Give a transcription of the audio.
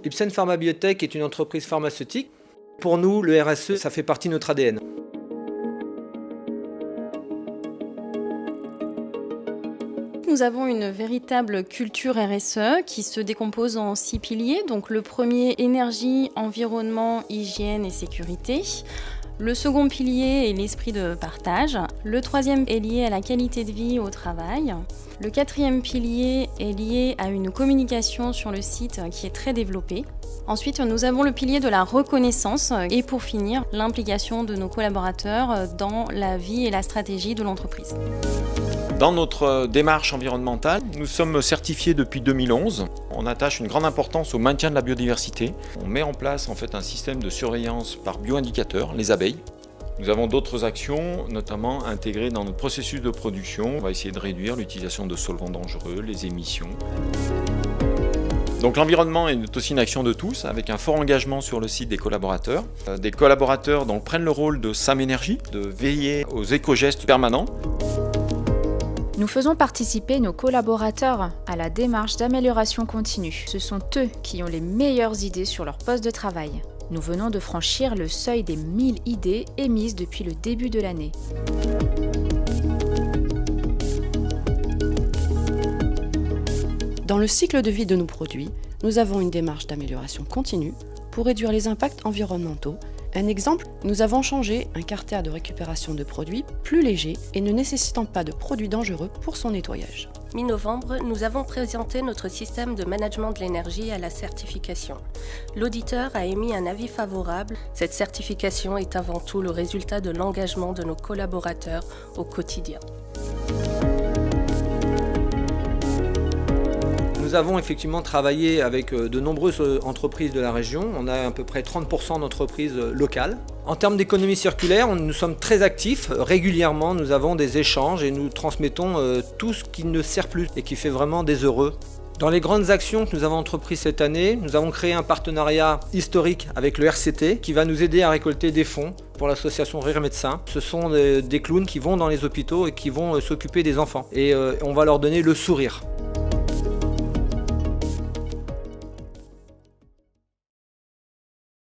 Ipsen Pharma Biotech est une entreprise pharmaceutique. Pour nous, le RSE, ça fait partie de notre ADN. Nous avons une véritable culture RSE qui se décompose en 6 piliers. Donc le premier, énergie, environnement, hygiène et sécurité. Le second pilier est l'esprit de partage. Le troisième est lié à la qualité de vie au travail. Le quatrième pilier est lié à une communication sur le site qui est très développée. Ensuite, nous avons le pilier de la reconnaissance et pour finir, l'implication de nos collaborateurs dans la vie et la stratégie de l'entreprise. Dans notre démarche environnementale, nous sommes certifiés depuis 2011. On attache une grande importance au maintien de la biodiversité. On met en place un système de surveillance par bioindicateurs, les abeilles. Nous avons d'autres actions, notamment intégrées dans notre processus de production. On va essayer de réduire l'utilisation de solvants dangereux, les émissions. Donc l'environnement est aussi une action de tous, avec un fort engagement sur le site des collaborateurs. Des collaborateurs prennent le rôle de SAM Énergie, de veiller aux éco-gestes permanents. Nous faisons participer nos collaborateurs à la démarche d'amélioration continue. Ce sont eux qui ont les meilleures idées sur leur poste de travail. Nous venons de franchir le seuil des 1000 idées émises depuis le début de l'année. Dans le cycle de vie de nos produits, nous avons une démarche d'amélioration continue pour réduire les impacts environnementaux. Un exemple, nous avons changé un carter de récupération de produits plus léger et ne nécessitant pas de produits dangereux pour son nettoyage. Mi-novembre, nous avons présenté notre système de management de l'énergie à la certification. L'auditeur a émis un avis favorable. Cette certification est avant tout le résultat de l'engagement de nos collaborateurs au quotidien. Nous avons effectivement travaillé avec de nombreuses entreprises de la région. On a à peu près 30% d'entreprises locales. En termes d'économie circulaire, nous sommes très actifs. Régulièrement, nous avons des échanges et nous transmettons tout ce qui ne sert plus et qui fait vraiment des heureux. Dans les grandes actions que nous avons entreprises cette année, nous avons créé un partenariat historique avec le RCT qui va nous aider à récolter des fonds pour l'association Rire Médecin. Ce sont des clowns qui vont dans les hôpitaux et qui vont s'occuper des enfants. Et on va leur donner le sourire.